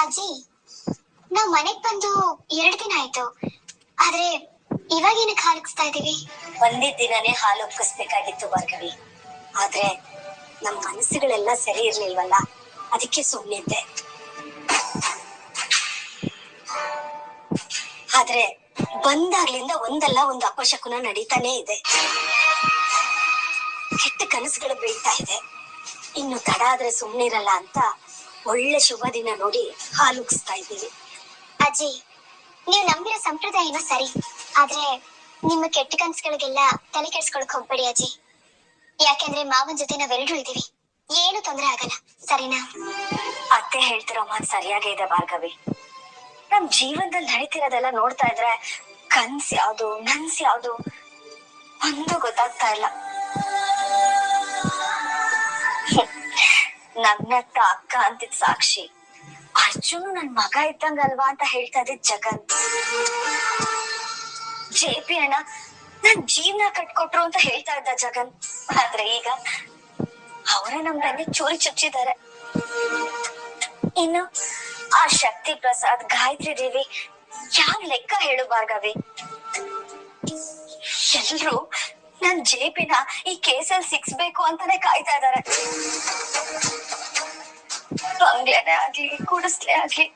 ಅಜ್ಜಿ, ನಾವ್ ಮನೆಗ್ ಬಂದು 2 ದಿನ ಆಯ್ತು. ಆದ್ರೆ ಇವಾಗ ಏನಕ್ಕೆ ಹಾಲಿಕ್ಸ್ತಾ ಇದೀವಿ? ಒಂದೇ ದಿನನೇ ಹಾಲು ಉಕ್ಕಿಸ್ಬೇಕಾಗಿತ್ತು ಭಾರ್ಗವಿ. ಆದ್ರೆ ನಮ್ ಮನಸ್ಸುಗಳೆಲ್ಲ ಸರಿ ಇರ್ಲಿಲ್ವಲ್ಲ, ಅದಕ್ಕೆ ಸುಮ್ಮನಿದ್ದೆ. ಆದ್ರೆ ಬಂದಾಗ್ಲಿಂದ ಒಂದಲ್ಲ ಒಂದು ಅಪಶಕುನ ನಡೀತಾನೆ ಇದೆ. ಕೆಟ್ಟ ಕನಸುಗಳು ಬೀಳ್ತಾ ಇದೆ. ಇನ್ನು ತಡ ಆದ್ರೆ ಸುಮ್ನಿರಲ್ಲ ಅಂತ ಒಳ್ಳೆ ಶುಭ ದಿನ ನೋಡಿ ಹಾಲುಕ್ಸ್ತಾ ಇದ್ದೀವಿ. ಅಜ್ಜಿ, ನೀವ್ ನಂಬಿರೋ ಸಂಪ್ರದಾಯನೂ ಸರಿ, ಆದ್ರೆ ನಿಮ್ಮ ಕೆಟ್ಟ ಕನ್ಸುಗಳಿಗೆಲ್ಲ ತಲೆ ಕೆಡ್ಸ್ಕೊಳಕ್ ಹೋಗ್ಬೇಡಿ ಅಜ್ಜಿ. ಯಾಕೆಂದ್ರೆ ಮಾವನ್ ಜೊತೆ ನಾವೆಲ್ರೂ ಇದೀವಿ, ಏನು ತೊಂದ್ರೆ ಆಗಲ್ಲ, ಸರಿನಾ? ಅತ್ತೆ ಹೇಳ್ತಿರೋ ಮಾತು ಸರಿಯಾಗೇ ಇದೆ ಭಾರ್ಗವಿ. ನಮ್ ಜೀವನದಲ್ಲಿ ನಡೀತಿರೋದೆಲ್ಲ ನೋಡ್ತಾ ಇದ್ರೆ ಕನ್ಸ್ ಯಾವ್ದು ನನ್ಸ್ ಯಾವ್ದು ಒಂದು ಗೊತ್ತಾಗ್ತಾ ಇಲ್ಲ. ನನ್ನತ್ತ ಅಕ್ಕ ಅಂತಿದ್ ಸಾಕ್ಷಿ, ಅರ್ಜುನ್ ನನ್ ಮಗ ಇದ್ದಂಗಲ್ವಾ ಅಂತ ಹೇಳ್ತಾ ಇದ್ದಿದ್ ಜಗನ್, JP ಅಣ್ಣ ನನ್ ಜೀವನ ಕಟ್ಕೊಟ್ರು ಅಂತ ಹೇಳ್ತಾ ಇದ್ದ ಜಗನ್. ಆದ್ರೆ ಈಗ ಅವರೇ ನಮ್ ಬೆನ್ನಿಗೆ ಚೂರಿ ಚುಚ್ಚಿದ್ದಾರೆ. ಇನ್ನು ಆ ಶಕ್ತಿ ಪ್ರಸಾದ್, ಗಾಯತ್ರಿ ದೇವಿ ಯಾವ ಲೆಕ್ಕ ಹೇಳು ಭಾರ್ಗವಿ? ಎಲ್ರು ನನ್ JPನ ಈ ಕೇಸಲ್ಲಿ ಸಿಕ್ಸ್ಬೇಕು ಅಂತಾನೆ ಕಾಯ್ತಾ ಇದಾರೆ. ಬಂಗ್ಲೆನೇ ಆಗ್ಲಿ ಕೂಡಿಸ್ಲೇ ಆಗ್ಲಿ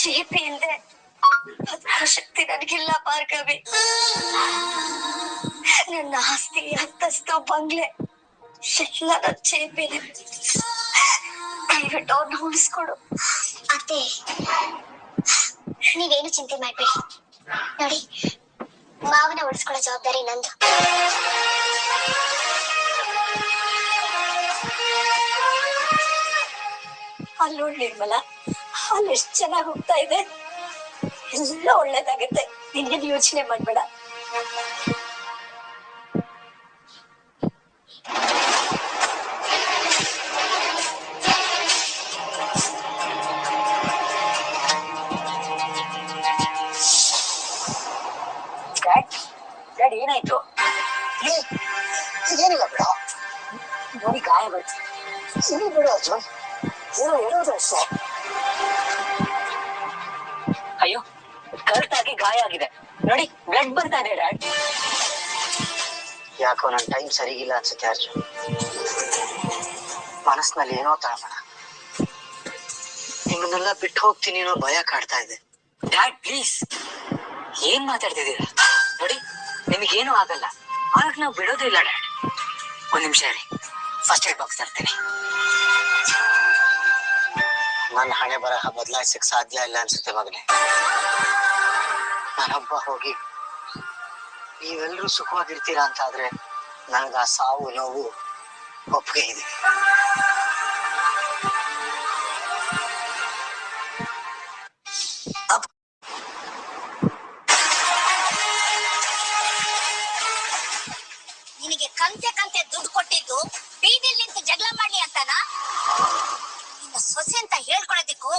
JP ಇಲ್ದೆ ಅದ್ರ ಶಕ್ತಿ ನನಗಿಲ್ಲ ಭಾರ್ಗವಿ. ನನ್ನ ಆಸ್ತಿ ಅಂತಸ್ತು ಬಂಗ್ಲೆ ಎಲ್ಲ ನನ್ JPನೇ. ದಯವಿಟ್ಟು ಅವ್ರನ್ನ ಉಳಿಸ್ಕೊಡು. ಅತ್ತೆ, ನೀವೇನು ಚಿಂತೆ ಮಾಡ್ಬೇಡಿ. ನೋಡಿ, ಮಾವನ ಉಳಿಸ್ಕೊಳ್ಳೋ ಜವಾಬ್ದಾರಿ ನಂದು. ಅಲ್ಲೋಡ್ ನಿರ್ಮಲ, ಅಲ್ಲಿ ಎಷ್ಟ್ ಚೆನ್ನಾಗಿ ಹೋಗ್ತಾ ಇದೆ. ಎಲ್ಲ ಒಳ್ಳೇದಾಗತ್ತೆ, ನಿನ್ಗೆ ಯೋಚನೆ ಮಾಡ್ಬೇಡ. ಡ್ಯಾಡ್ ಏನಾಯ್ತು? ಏನಿಲ್ಲ ಬಿಡ, ನೋಡಿ ಗಾಯ ಬರ್ತಿ. ಸರಿ ಬಿಡ ಅರ್ಜುನ್, ಏನೋ ಹೇಳೋದು ಅಷ್ಟೇ. ಅಯ್ಯೋ, ಕರೆಕ್ಟಾಗಿ ಗಾಯ ಆಗಿದೆ ನೋಡಿ, ಬ್ಲಡ್ ಬರ್ತಾ ಇದೆ ಡ್ಯಾಡ್. ಯಾಕೋ ನನ್ ಟೈಮ್ ಸರಿಗಿಲ್ಲ ಅನ್ಸುತ್ತೆ ಅರ್ಜುನ್. ಮನಸ್ಸಿನಲ್ಲಿ ಏನೋ ತಳಮಳ, ನಿಮ್ಮನ್ನೆಲ್ಲ ಬಿಟ್ಟು ಹೋಗ್ತೀನಿ ಅನ್ನೋ ಭಯ ಕಾಡ್ತಾ ಇದೆ. ಡ್ಯಾಡ್ ಪ್ಲೀಸ್, ಏನ್ ಮಾತಾಡ್ತಿದ್ದೀರಾ? ನೋಡಿ, ನಿಮಗೇನು ಆಗಲ್ಲ, ಆಗ ನಾವು ಬಿಡೋದಿಲ್ಲ ಡ್ಯಾಡ್. ಒಂದ್ ನಿಮಿಷ ರೀ, ಫಸ್ಟ್ ಏಡ್ ಬಾಕ್ಸ್ ತರ್ತೀನಿ. ನನ್ನ ಹಣೆ ಬರಹ ಬದಲಾಯಿಸಕ್ ಸಾಧ್ಯ ಇಲ್ಲ ಅನ್ಸುತ್ತೆ ಮಗನೇ. ನಾನೊಬ್ಬ ಹೋಗಿ ನೀವೆಲ್ಲರೂ ಸುಖವಾಗಿರ್ತೀರಾ ಅಂತ ಆದ್ರೆ ನನಗ ಆ ಸಾವು ನೋವು ಒಪ್ಪಿಗೆ ಇದೆ. ನಿನಗೆ ಕಂತೆ ಕಂತೆ ದುಡ್ಡು ಕೊಟ್ಟಿದ್ದು ಬೀದಿಲ್ ನಿಂತು ಜಗಳ ಮಾಡ್ಲಿ ಅಂತಾನ? ನಿನ್ನ ಸೊಸೆ ಅಂತ ಹೇಳ್ಕೊಳ್ಳೋದಿಕ್ಕೂ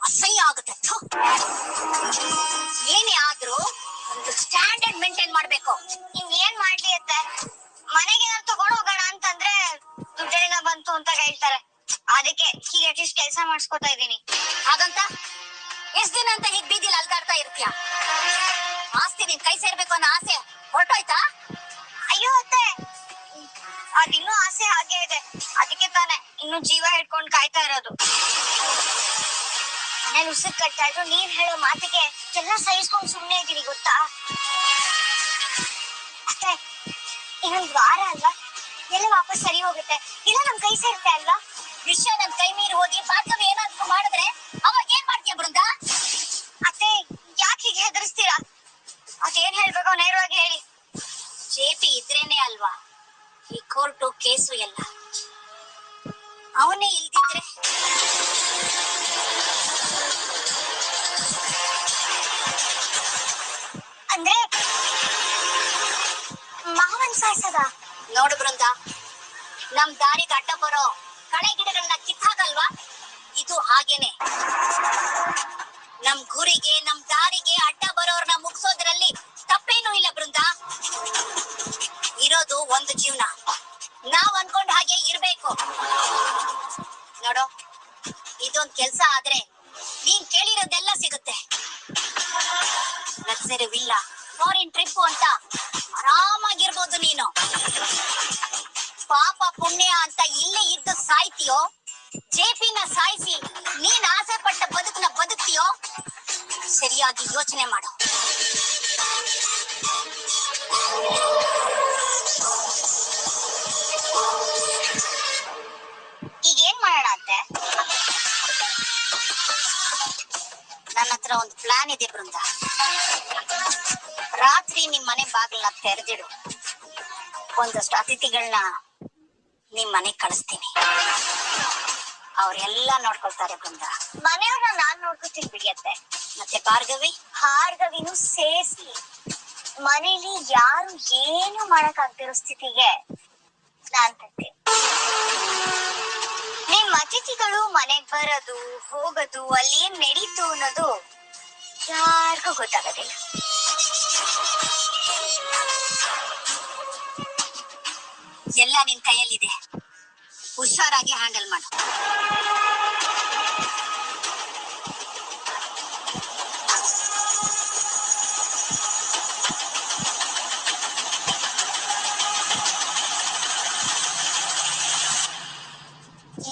ಅಸಹ್ಯ ಆಗುತ್ತೆ. ಏನೇ ಆದ್ರೂ ಒಂದು ಸ್ಟ್ಯಾಂಡರ್ಡ್ ಮೇಂಟೈನ್ ಮಾಡ್ಬೇಕು. ಏನ್ ಮಾಡ್ಲಿ ಅತ್ತೆ, ಮನೆಗೆ ನಾನು ತಗೊಂಡ್ ಹೋಗೋಣ ಅಂತಂದ್ರೆ ದುಡ್ಡಿನ ಬಂತು ಅಂತ ಹೇಳ್ತಾರೆ. ಅದಕ್ಕೆ ಈಗ ಅಟ್ಲೀಸ್ಟ್ ಕೆಲಸ ಮಾಡಿಸ್ಕೊತಾ ಇದೀನಿ. ಹಾಗಂತ ಎಷ್ಟ್ ದಿನ ಅಂತ ಹೀಗ್ ಬೀದಿಲ್ ಅಲ್ದಾಡ್ತಾ ಇರ್ತೀಯ? ಆಸ್ತಿ ನಿನ್ ಕೈ ಸೇರ್ಬೇಕು ಅನ್ನೋ ಆಸೆ ಹೊರಟೋಯ್ತಾ? ಅಯ್ಯೋ ಅತ್ತೆ, ಅದಿನ್ನೂ ಆಸೆ ಹಾಗೆ ಇದೆ. ಅದಕ್ಕೆ ತಾನೆ ಇನ್ನು ಜೀವ ಹಿಡ್ಕೊಂಡು ಕಾಯ್ತಾ ಇರೋದು. ನಾನು ಉಸಿರು ಕಟ್ತಾ ಇದ್ರು ನೀವ್ ಹೇಳೋ ಮಾತಿಗೆ ಎಲ್ಲ ಸಹಿಸ್ಕೊಂಡು ಸುಮ್ನೆ ಇದೀನಿ ಗೊತ್ತಾ ಅತ್ತೆ. ಇನ್ನೊಂದ್ ವಾರ ಅಲ್ವಾ, ಎಲ್ಲ ವಾಪಸ್ ಸರಿ ಹೋಗುತ್ತೆ, ಇಲ್ಲ ನಮ್ ಕೈ ಸೇರುತ್ತೆ ಅಲ್ವಾ? ವಿಷಯ ನನ್ ಕೈ ಮೀರಿ ಹೋಗಿ ಭಾರ್ಗವಿ ಏನಾದ್ರು ಮಾಡಿದ್ರೆ ಅವಾಗ ಏನ್ ಮಾಡ್ತೀಯ ಬೃಂದ? ಅತ್ತೆ, ಯಾಕೆ ಹೀಗೆ ಹೆದರ್ಸ್ತೀರಾ? ಅದೇನ್ ಹೇಳ್ಬೇಕೋ ನೇರವಾಗಿ ಹೇಳಿ. JP ಇದ್ರೇನೆ ಅಲ್ವಾ ಈ ಕೋರ್ಟು ಕೇಸು ಎಲ್ಲ. ಅವನೇ ಇಲ್ದಿದ್ರೆ ಅಂದ್ರೆ ಮಾವನ್ ಸಾಯ್ಸದ? ನೋಡು ಬೃಂದ, ನಮ್ ದಾರಿಗೆ ಅಡ್ಡ ಬರೋ ಕಳೆ ಗಿಡಗಳನ್ನ ಕಿತ್ತಾಗಲ್ವಾ, ಇದು ಹಾಗೇನೆ. ನಮ್ ಗುರಿಗೆ ನಮ್ ದಾರಿಗೆ ಅಡ್ಡ ಬರೋರ್ನ ಮುಗಿಸೋದ್ರಲ್ಲಿ ತಪ್ಪೇನೂ ಇಲ್ಲ ಬೃಂದ. ಇರೋದು ಒಂದು ಜೀವನ, ನಾವ್ ಅನ್ಕೊಂಡ್ ಹಾಗೆ ಇರ್ಬೇಕು. ನೋಡು, ಇದೊಂದ್ ಕೆಲ್ಸ ಆದ್ರೆ ನೀನ್ ಕೇಳಿರೋದೆಲ್ಲ ಸಿಗುತ್ತೆ. ಲಕ್ಸರಿ ವಿಲ್ಲಾ, ಫಾರಿನ್ ಟ್ರಿಪ್ ಅಂತ ಆರಾಮಾಗಿರ್ಬೋದು ನೀನು. ಪಾಪ ಪುಣ್ಯ ಅಂತ ಇಲ್ಲೇ ಇದ್ದು ಸಾಯ್ತೀಯೋ, ಜೆಪಿನ ಸಾಯಿಸಿ ನೀನ್ ಆಸೆ ಪಟ್ಟ ಬದುಕನ್ನ ಬದುಕ್ತೀಯೋ, ಸರಿಯಾಗಿ ಯೋಚನೆ ಮಾಡು. ಈಗ ಏನ್ ಮಾಡೋಣ ಅಂತೆ? ನನ್ನ ಹತ್ರ ಒಂದು ಪ್ಲಾನ್ ಇದೆ ಬೃಂದ. ರಾತ್ರಿ ನಿಮ್ ಮನೆ ಬಾಗಿಲನ್ನ ತೆರೆದಿಡು. ಒಂದಷ್ಟು ಅತಿಥಿಗಳನ್ನ ನಿಮ್ ಮನೆಗ್ ಕಳಿಸ್ತೀನಿ. ಅವ್ರೆಲ್ಲ ನೋಡ್ಕೊಳ್ತಾರೆ ಬೃಂದ. ಮನೆಯವ್ರನ್ನ ನಾನ್ ನೋಡ್ಕೊತೀನಿ ಬಿಡಿಯತ್ತೆ. ಮತ್ತೆ ಭಾರ್ಗವಿನೂ ಸೇರಿಸಿ ಮನೇಲಿ ಯಾರು ಏನು ಮಾಡಕ್ ಆಗ್ತಿರೋ ಸ್ಥಿತಿಗೆ ನಾನ್ ತರ್ತೀನಿ. ನಿಮ್ ಅತಿಥಿಗಳು ಮನೆಗ್ ಬರೋದು ಹೋಗೋದು ಅಲ್ಲಿ ಏನ್ ನಡೀತು ಅನ್ನೋದು ಯಾರಿಗೂ ಗೊತ್ತಾಗೋದಿಲ್ಲ. ಎಲ್ಲ ನಿನ್ ಕೈಯಲ್ಲಿದೆ, ಹುಷಾರಾಗಿ ಹ್ಯಾಂಡಲ್ ಮಾಡು.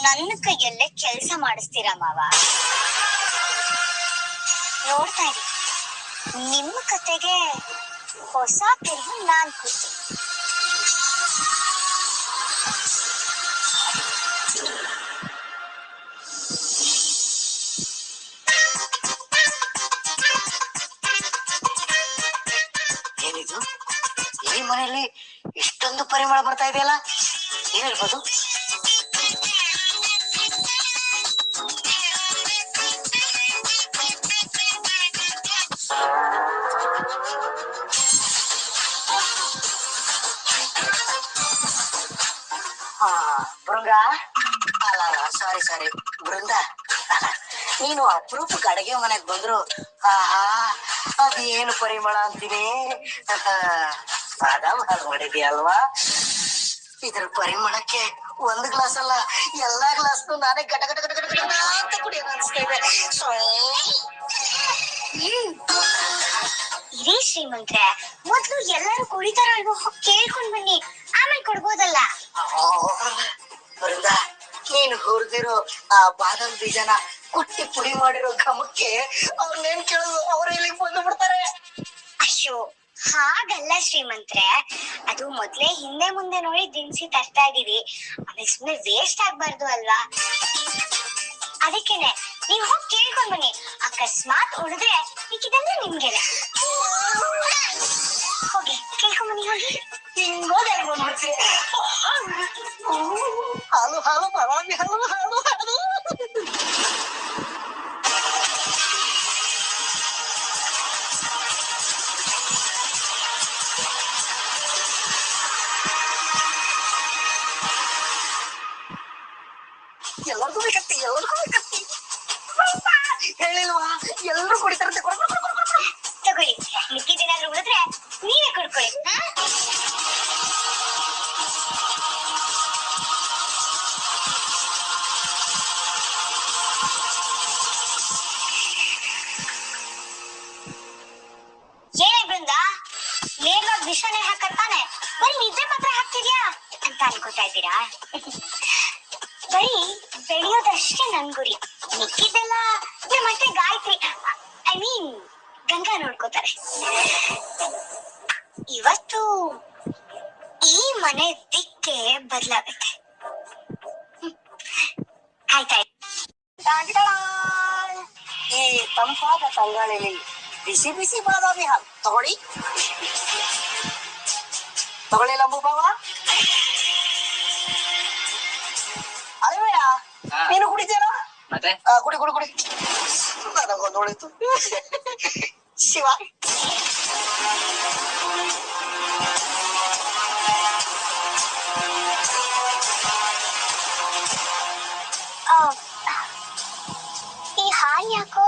ನನ್ನ ಕೈಯಲ್ಲೇ ಕೆಲಸ ಮಾಡಿಸ್ತೀರಾ ಮಾವ? ನೋಡ್ತಾ ಇರಿ, ನಿಮ್ಮ ಕತೆಗೆ ಹೊಸ ತಿರುವು ನಾನ್ ಕೊಡ್ತೀನಿ. ಏನಿದು, ಈ ಮನೆಯಲ್ಲಿ ಇಷ್ಟೊಂದು ಪರಿಮಳ ಬರ್ತಾ ಇದೆಯಲ್ಲ, ಏನ್ ಹೇಳ್ಬೋದು? ಬೃಂದ, ಅಲ್ಲ ಸಾರಿ ಬೃಂದ, ನೀನು ಅಪರೂಪಕ್ಕೆ ಅಡಗೆ ಮನೆಗ್ ಬಂದ್ರು ಆಹಾ ಅದೇನು ಪರಿಮಳ ಅಂತೀನಿ. ಬಾದಾಮ್ ಹಾಲು ಮಾಡಿದ್ಯಲ್ವಾ, ಇದ್ರ ಪರಿಮಳಕ್ಕೆ ಒಂದ್ ಗ್ಲಾಸ್ ಅಲ್ಲ ಎಲ್ಲಾ ಗ್ಲಾಸ್ನು ನಾನೇ ಗಟ ಗಟ ಗಟ ಗಟ ಗಟ ಅಂತ ಕುಡಿಯೋಣ ಅನ್ಸ್ತಾ ಇದೆ. ಇರಿ ಶ್ರೀಮಂತ್ರೆ, ಮೊದ್ಲು ಎಲ್ಲರೂ ಕುಡಿತಾರೋ ಇಲ್ವೋ ಕೇಳ್ಕೊಂಡ್ ಬನ್ನಿ, ಆಮೇಲೆ ಕೊಡ್ಬೋದಲ್ಲ. ಬೃಂದ, ನೀನು ಹುರಿದಿರೋ ಆ ಬಾದಾಮ್ ಬೀಜನ ಕುಟ್ಟಿ ಪುಡಿ ಮಾಡಿರೋ ಘಮಕ್ಕೆ ಅವ್ರನ್ನೇನ್ ಕೇಳೋದು, ಅವ್ರ ಇಲ್ಲಿಗೆ ಬಂದು ಬಿಡ್ತಾರೆ. ಅಯ್ಯೋ ಹಾಗಲ್ಲ ಶ್ರೀಮಂತ್ರೆ, ಅದು ಮೊದ್ಲೇ ಹಿಂದೆ ಮುಂದೆ ನೋಡಿ ದಿನಸಿ ತರ್ತಾ ಇದೀವಿ, ಆಮೇಲೆ ಸುಮ್ಮನೆ ವೇಸ್ಟ್ ಆಗ್ಬಾರ್ದು ಅಲ್ವಾ. ಅದಕ್ಕೇನೆ ನೀವ್ ಹೋಗಿ ಕೇಳ್ಕೊಂಡ್ ಬನ್ನಿ, ಅಕಸ್ಮಾತ್ ಉಳಿದ್ರೆ ಮಿಕ್ಕಿದಂದ್ರೆ ನಿಮ್ಗೆನೆ. ಹೋಗಿ ಕೇಳ್ಕೊಂಡ್ ಬನ್ನಿ, ಹೋಗಿ. ಹಿಂಗೋದೆ ಬಂದ್ಬಿಡ್ತೀನಿ. ಹಾಲು ಹಾಲು ಬಾದಾಮಿ ಹಾಲು ಹಾಲು ಹಾಲು. ಎಲ್ಲರಿಗೂ ಬೇಕತ್ತಿ, ಎಲ್ಲರಿಗೂ ಬೇಕತ್ತಿ. ಹೇಳಿಲ್ವಾ, ಎಲ್ಲರೂ ಕುಡಿತಾರಂತೆ. ತಗೊಳ್ಳಿ, ಮಿಕ್ಕಿದೇನಾದ್ರೂ ಉಳಿದ್ರೆ ನೀವೇ ಕೊಡ್ಕೊಳ್ಳಿ. ಏನೇ ಬೃಂದ, ನೇರವಾಗಿ ವಿಷಾನೇ ಹಾಕತ್ತಾನೆ, ಬರೀ ನಿದ್ದೆ ಪತ್ರ ಹಾಕ್ತಿದ್ಯಾ ಅಂತ ಅನ್ಕೋತಾ ಇದ್ದೀರಾ? ಬರೀ ಬೆಳೆಯೋದಷ್ಟೇ ನನ್ ಗುರಿ, ಮಿಕ್ಕಿದ್ದೆಲ್ಲ ಮತ್ತೆ ಗಾಯತ್ರಿ ಐ ಮೀನ್ ಗಂಗಾ ನೋಡ್ಕೋತಾರೆ. ಇವತ್ತು ಈ ಮನೆ ದಿಕ್ಕೆ ಬದಲಾಗುತ್ತೆ. ಆಯ್ತಾಯ್ತು. ಈ ತಂಪಾದ ತಂಗಾಳಿಲಿ ಬಿಸಿ ಬಿಸಿ ಬಾದಾಮಿ ಹಾಲು ತಗೊಳ್ಳಿ. ತಗೊಳ್ಳಿ ಲಂಬು ಬಾವ. ಅಲ್ವಯ್ಯ, ನೀನು ಕುಡಿತೀರಾ? ಮತ್ತೆ ಕುಡಿ ಕುಡಿ ಕುಡಿ. ನನಗೊಂದು ಉಳಿತು. ಶಿವ, ಈ ಹಾಲು ಯಾಕೋ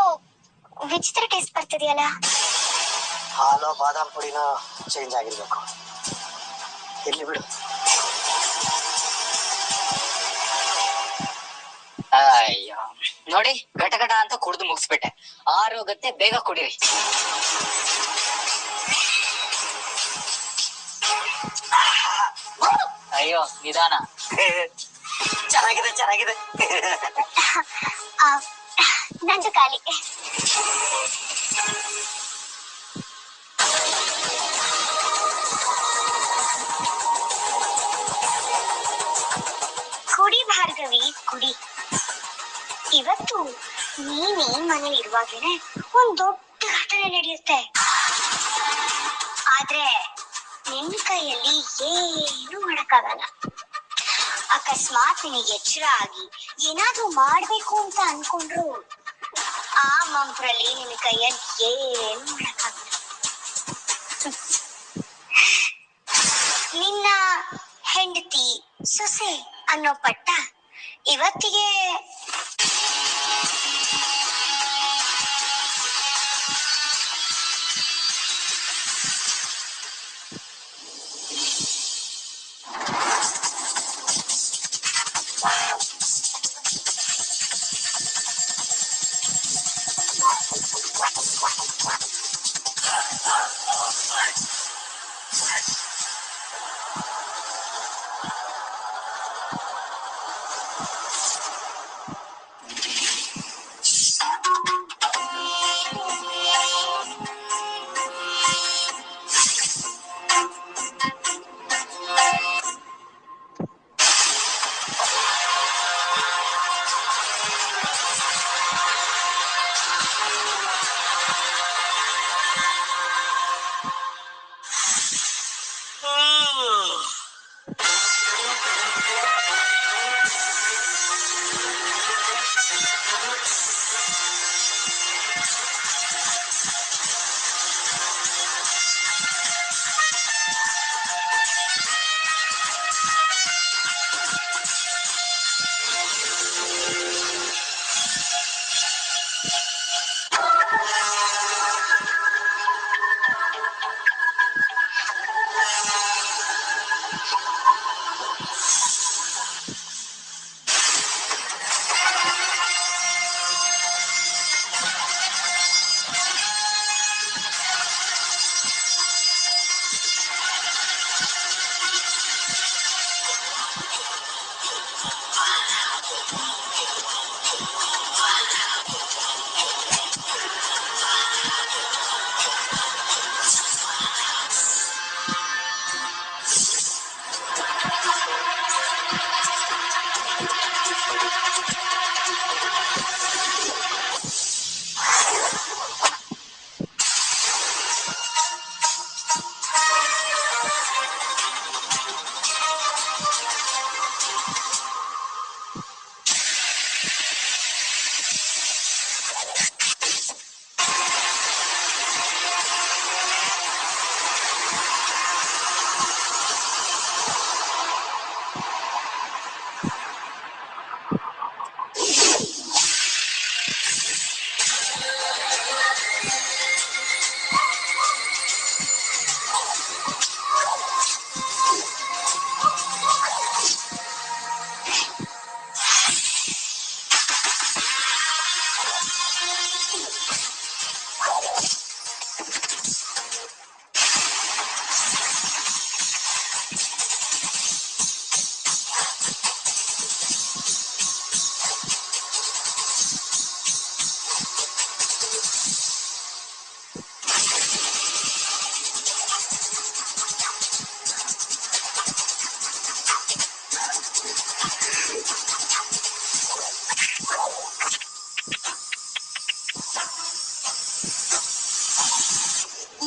ವಿಚಿತ್ರ ಟೇಸ್ಟ್ ಬರ್ತಿದೆಯಲ್ಲ? ಹಾಲು ಬಾದಾಮ್ ಪುಡಿನೂ ಚೇಂಜ್ ಆಗಿರ್ಬೇಕು. ಇರ್ಲಿ ಬಿಡು. ಅಯ್ಯೋ ನೋಡಿ ಘಟ ಘಟ ಅಂತ ಕುಡ್ದು ಮುಗಿಸ್ಬಿಟ್ಟೆ. ಆರೋಗತ್ತೆ, ಬೇಗ ಕುಡಿರಿ. ಅಯ್ಯೋ ನಿಧಾನ. ಚೆನ್ನಾಗಿದೆ ಚೆನ್ನಾಗಿದೆ. ಆ, ನಂದು ಖಾಲಿ. ಕುಡಿ ಭಾರ್ಗವಿ ಕುಡಿ. ಇವತ್ತು ನೀನೇ ಮನೇಲಿ ಇರುವಾಗೇನೆ ಒಂದ್ ದೊಡ್ಡ ಘಟನೆ ನಡೆಯುತ್ತೆ. ಆದ್ರೆ ನಿನ್ನ ಕೈಯಲ್ಲಿ ಏನು ಮಾಡಕ್ಕಾಗಲ್ಲ. ಅಕಸ್ಮಾತ್ ನಿನಗೆ ಎಚ್ಚರ ಆಗಿ ಏನಾದ್ರೂ ಮಾಡ್ಬೇಕು ಅಂತ ಅನ್ಕೊಂಡ್ರು ಆ ಮಂಪ್ರಲ್ಲಿ ನಿನ್ನ ಕೈಯಲ್ಲಿ ಏನು ಮಾಡಕ್ಕಾಗಲ್ಲ. ನಿನ್ನ ಹೆಂಡತಿ ಸೊಸೆ ಅನ್ನೋ ಪಟ್ಟ ಇವತ್ತಿಗೆ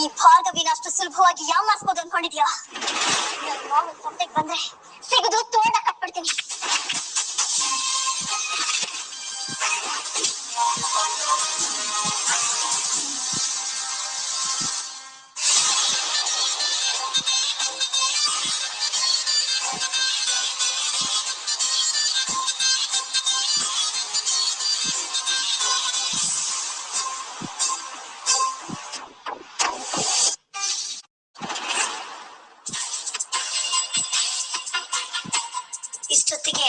ಈ ಭಾರ್ಗವಿನ ಅಷ್ಟು ಸುಲಭವಾಗಿ ಯಾಮಾರಿಸ್ಬೋದು ಅನ್ಕೊಂಡಿದ್ಯಾ? ಸಂತೆಗೆ ಬಂದ್ರೆ ಸಿಗದು ತೋಟ ಕಟ್ಬಿಡ್ತೀನಿ. ಇಷ್ಟೊತ್ತಿಗೆ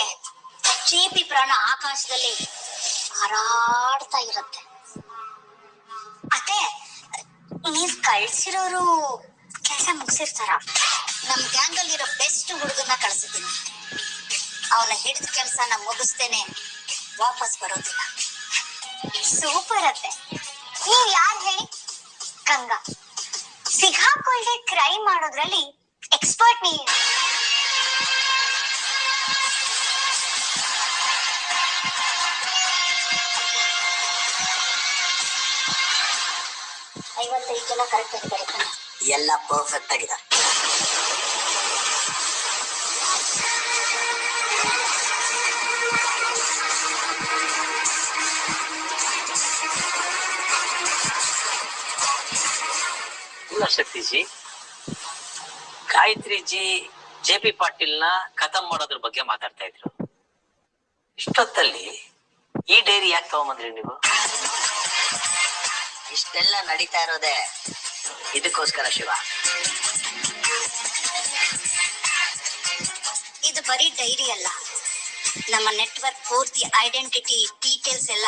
ಜೇಪಿ ಪ್ರಾಣ ಆಕಾಶದಲ್ಲಿ ಹಾರಾಡ್ತಾ ಇರತ್ತೆ. ಅತ್ತೆ, ನೀವ್ ಕಳ್ಸಿರೋರು ಕೆಲಸ ಮುಗಿಸಿರ್ತಾರ. ನಮ್ ಗ್ಯಾಂಗ್ ಅಲ್ಲಿರೋ ಬೆಸ್ಟ್ ಹುಡುಗನ್ನ ಕಳ್ಸಿದ್ದೀನಿ. ಅವನ ಹಿಡಿದ ಕೆಲಸನ ಮುಗಿಸ್ತೇನೆ ವಾಪಸ್ ಬರೋದಿಲ್ಲ. ಸೂಪರ್ ಅತ್ತೆ. ನೀವ್ ಯಾರು ಹೇಳಿ? ಗಂಗಾ. ಸಿಗಾಕೊಳ್ದೆ ಕ್ರೈ ಮಾಡೋದ್ರಲ್ಲಿ ಎಕ್ಸ್ಪರ್ಟ್ ನೀವು. ಐವತ್ತೈದು ಜನ ಕರೆಕ್ಟ್ ಆಗಿದ್ದಾರೆ. ಎಲ್ಲ ಪರ್ಫೆಕ್ಟ್ ಆಗಿದೆ. ಇಲ್ಲ ಶಕ್ತಿಜಿ, ಗಾಯತ್ರಿ ಜಿ JP ಪಾಟೀಲ್ನ ಖತಮ್ ಮಾಡೋದ್ರ ಬಗ್ಗೆ ಮಾತಾಡ್ತಾ ಇದ್ರು. ಇಷ್ಟೊತ್ತಲ್ಲಿ ಈ ಡೈರಿ ಯಾಕೆ ತಗೊಂಬಂದ್ರಿ ನೀವು? ಇಷ್ಟೆಲ್ಲ ನಡೀತಾ ಇರೋದೇ ಇದಕ್ಕೋಸ್ಕರ ಶಿವ. ಇದು ಬರೀ ಡೈರಿ ಅಲ್ಲ, ನಮ್ಮ ನೆಟ್ವರ್ಕ್ ಪೂರ್ತಿ ಐಡೆಂಟಿಟಿ ಡೀಟೇಲ್ಸ್ ಎಲ್ಲ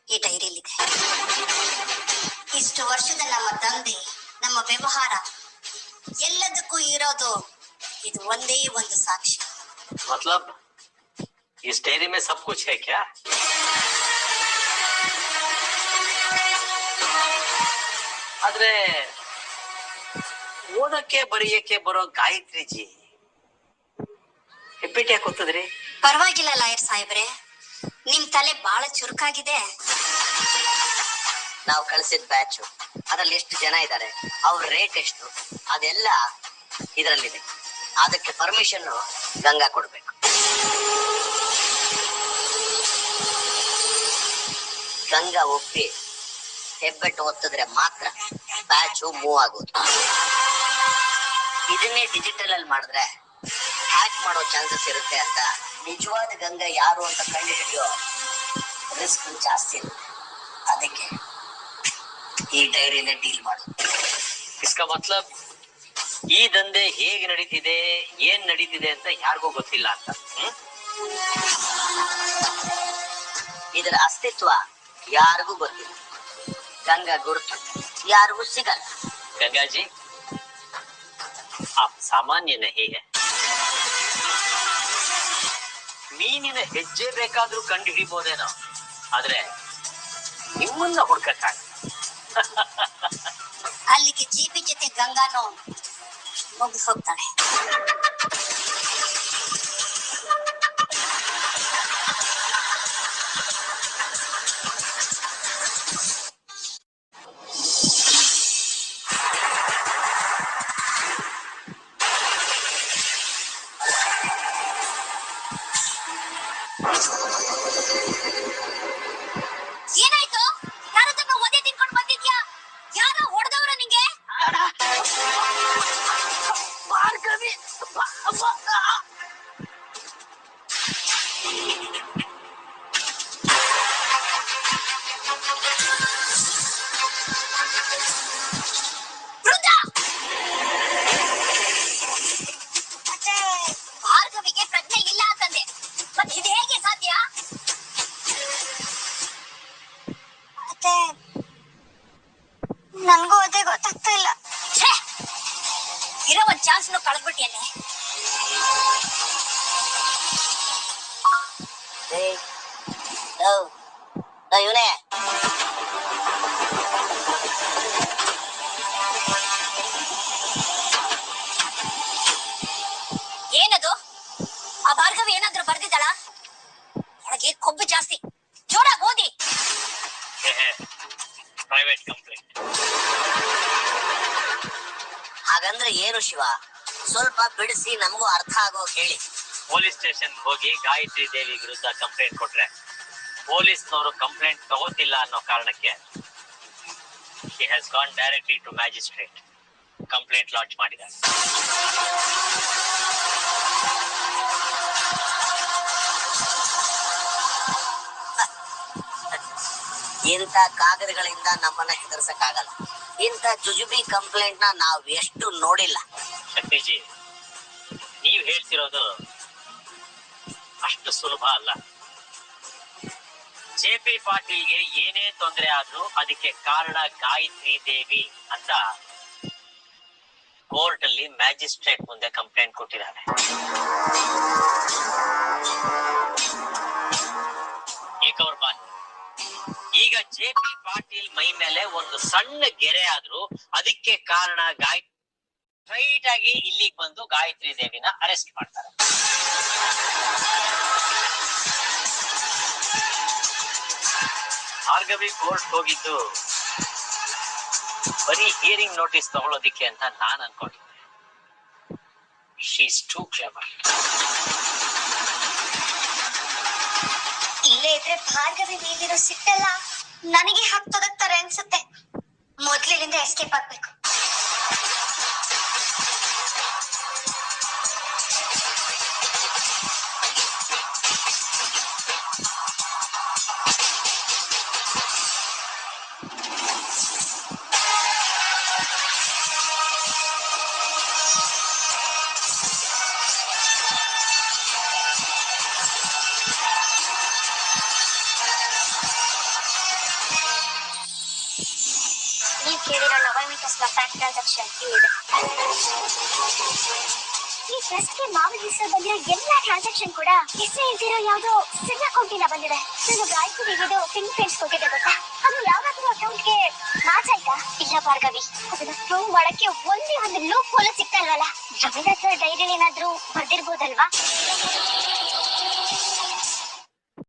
ಈ ಡೈರಿಯಲ್ಲಿದೆ. ಇಷ್ಟು ವರ್ಷದ ನಮ್ಮ ದಂಧೆ, ನಮ್ಮ ವ್ಯವಹಾರ ಎಲ್ಲದಕ್ಕೂ ಇರೋದು ಇದು ಒಂದೇ ಒಂದು ಸಾಕ್ಷಿ. मतलब इस डायरी में सब कुछ है क्या? ಆದ್ರೆ ಓದಕ್ಕೆ ಬರೆಯಕ್ಕೆ ಬರೋ ಗಾಯತ್ರಿ ಜಿ ಹೆಬ್ಬೆಟ್ಟಿ ಯಾಕೆ ಕೂತದ್ರಿ? ಪರವಾಗಿಲ್ಲ ಲಾಯರ್ ಸಾಹೇಬ್ರೆ, ನಿಮ್ ತಲೆ ಬಹಳ ಚುರುಕಾಗಿದೆ. ನಾವು ಕಳ್ಸಿದ ಬ್ಯಾಚ್ ಅದ್ರಲ್ಲಿ ಎಷ್ಟು ಜನ ಇದ್ದಾರೆ, ಅವ್ರ ರೇಟ್ ಎಷ್ಟು, ಅದೆಲ್ಲ ಇದರಲ್ಲಿದೆ. ಅದಕ್ಕೆ ಪರ್ಮಿಷನ್ ಗಂಗಾ ಕೊಡ್ಬೇಕು. ಗಂಗಾ ಒಪ್ಪಿ ಹೆಬ್ಬೆಟ್ಟು ಒತ್ತಿದ್ರೆ ಮಾತ್ರ ಬ್ಯಾಚ್ ಮೂವ್ ಆಗೋದು. ಇದನ್ನೇ ಡಿಜಿಟಲ್ ಅಲ್ಲಿ ಮಾಡಿದ್ರೆ ಹ್ಯಾಕ್ ಮಾಡೋ ಚಾನ್ಸಸ್ ಇರುತ್ತೆ ಅಂತ ನಿಜವಾದ ಗಂಗಾ ಯಾರು ಅಂತ ಕಂಡು ಹಿಡಿಯೋ ರಿಸ್ಕ್ ಜಾಸ್ತಿ ಇರುತ್ತೆ. ಅದಕ್ಕೆ ಈ ಡೈರಿನೇ ಡೀಲ್ ಮಾಡು. इसका मतलब ಈ ದಂಧೆ ಹೇಗೆ ನಡೀತಿದೆ, ಏನ್ ನಡೀತಿದೆ ಅಂತ ಯಾರಿಗೂ ಗೊತ್ತಿಲ್ಲ ಅಂತ. ಇದರ ಅಸ್ತಿತ್ವ ಯಾರಿಗೂ ಗೊತ್ತಿಲ್ಲ. ಗಂಗಾ ಗುರುತು ಯಾರಿಗೂ ಸಿಗಲ್ಲ. गंगा जी, आप सामान्य नहीं है. ಮೀನಿನ ಹೆಜ್ಜೆ ಬೇಕಾದ್ರೂ ಕಂಡು ಹಿಡಿಬಹುದೇನೋ, ಆದ್ರೆ ನಿಮ್ಮನ್ನ ಹುಡ್ಕಕ್ಕಾಗ. ಅಲ್ಲಿಗೆ ಜೀಪಿ ಜೊತೆ ಗಂಗಾನು ಮುಗಿದು ಹೋಗ್ತಾಳೆ. ಏನಾಯ್ತು? ಯಾರದನ್ನ ಒದೆ ತಿನ್ಕೊಂಡು ಬಂದಿದ್ಯಾ? ಯಾರೋ ಹೊಡೆದವ್ರ ನಿಂಗೆ? ಭಾರ್ಗವಿ ವೃದ್ಧ! ಭಾರ್ಗವಿಗೆ ಪ್ರಜ್ಞೆ ಇಲ್ಲ ಅಂತಂದೆ, ಮತ್ತೆ ಇದು ಹೇಗೆ ಸಾಧ್ಯ? ಮತ್ತೆ ನನ್ಗೂ ಅದೇ ಗೊತ್ತಾಗ್ತಾ ಇಲ್ಲ. ಛೇ! ಇರೋ ಒಂದ್ ಚಾನ್ಸ್ನು ಕಳೆದ್ಬಿಟ್ಟಿಯಲ್ಲೇ. ಇವನೇ ಏನದು? ಆ ಭಾರ್ಗವಿ ಏನಾದ್ರೂ ಬರ್ದಿದ್ದಾಳ? ಒಳಗೆ ಕೊಬ್ಬು ಜಾಸ್ತಿ, ಜೋರಾಗಿ ಓದಿ. Private complaint. ಹಾಗಂದ್ರೆ ಏನು ಶಿವ? ಸ್ವಲ್ಪ ಬಿಡಿಸಿ ನಮಗೂ ಅರ್ಥ ಆಗೋ ಹೇಳಿ. ಪೊಲೀಸ್ ಸ್ಟೇಷನ್ ಹೋಗಿ ಗಾಯತ್ರಿ ದೇವಿ ವಿರುದ್ಧ ಕಂಪ್ಲೇಂಟ್ ಕೊಟ್ರೆ ಪೊಲೀಸ್ನವರು ಕಂಪ್ಲೇಂಟ್ ತಗೋತಿಲ್ಲ ಅನ್ನೋ ಕಾರಣಕ್ಕೆ she has gone directly to magistrate. Complaint launch ಮಾಡಿದ್ದಾರೆ. ಇಂಥ ಕಾಗದಗಳಿಂದ ನಮ್ಮನ್ನ ಹೆದರ್ಸಕ್ಕಾಗಲ್ಲ. ಇಂಥ ಜುಜುಬಿ ಕಂಪ್ಲೇಂಟ್ ನಾವ್ ಎಷ್ಟು ನೋಡಿಲ್ಲ. ಶಕ್ತಿಜಿ, ನೀವ್ ಹೇಳ್ತಿರೋದು ಅಷ್ಟು ಸುಲಭ ಅಲ್ಲ. ಜೆ.ಪಿ. ಪಾಟೀಲ್ಗೆ ಏನೇ ತೊಂದರೆ ಆದ್ರೂ ಅದಕ್ಕೆ ಕಾರಣ ಗಾಯತ್ರಿ ದೇವಿ ಅಂತ ಕೋರ್ಟ್ ಅಲ್ಲಿ ಮ್ಯಾಜಿಸ್ಟ್ರೇಟ್ ಮುಂದೆ ಕಂಪ್ಲೇಂಟ್ ಕೊಟ್ಟಿದ್ದಾರೆ. ಈಗ ಜೆ.ಪಿ. ಪಾಟೀಲ್ ಮೈ ಮೇಲೆ ಒಂದು ಸಣ್ಣ ಗೆರೆ ಆದ್ರೂ ಅದಕ್ಕೆ ಕಾರಣ ಸ್ಟ್ರೈಟ್ ಆಗಿ ಇಲ್ಲಿಗೆ ಬಂದು ಗಾಯತ್ರಿ ದೇವಿನ ಅರೆಸ್ಟ್ ಮಾಡ್ತಾರೆ. ಭಾರ್ಗವಿ ಕೋರ್ಟ್ ಹೋಗಿದ್ದು ಬರೀ ಹಿಯರಿಂಗ್ ನೋಟಿಸ್ ತಗೊಳ್ಳೋದಿಕ್ಕೆ ಅಂತ ನಾನ್ ಅನ್ಕೊಂಡಿದ್ದೆ. She is two clever. ಇಲ್ಲೇ ಇದ್ರೆ ಭಾರ್ಗವಿ ಮೇಲಿರೋ ಸಿಟ್ಟೆಲ್ಲ ನನಗೆ ಹಾಕ್ತೋದಕ್ತಾರೆ ಅನ್ಸುತ್ತೆ. ಮೊದ್ಲಿನಿಂದ ಎಸ್ಕೇಪ್ ಆಗ್ಬೇಕು. ನೀವು ಕೇಳಿರೋ ನವಮಿತ ಫ್ಯಾಕ್ಟ್ ಟ್ರಾನ್ಸಾಕ್ಷನ್ ಇಲ್ಲಿದೆ. ಈ ಟ್ರಸ್ಟ್ಗೆ ಮಾವನ ಹೆಸರು ಬಂದಿರೋ ಎಲ್ಲಾ ಟ್ರಾನ್ಸಾಕ್ಷನ್ ಕೂಡ ಹೆಸರು ಇಲ್ದಿರೋ ಯಾವ್ದೋ ಸಣ್ಣ ಅಕೌಂಟಿಂದ ಬಂದಿದೆ. ನಾನು ಗಾಯತ್ರಿ ದೇವಿದು ಫಿಂಗರ್ ಪ್ರಿಂಟ್ಸ್ ಕೊಟ್ಟಿದ್ದೆ ಗೊತ್ತಾ? ಅದು ಯಾವ್ದಾದ್ರು ಅಕೌಂಟ್ಗೆ ಮ್ಯಾಚ್ ಆಯ್ತಾ? ಇಲ್ಲ ಭಾರ್ಗವಿ, ಅದನ್ನ ಪ್ರೂವ್ ಮಾಡಕ್ಕೆ ಒಂದೇ ಒಂದು ಲೂಪ್ ಹೋಲ್ ಸಿಗ್ತಾ ಇಲ್ವಲ್ಲ. ರವೀಂದ್ರ ಸರ್ ಡೈರಿಯಲ್ಲಿ ಏನಾದ್ರೂ ಬರ್ದಿರ್ಬೋದಲ್ವಾ?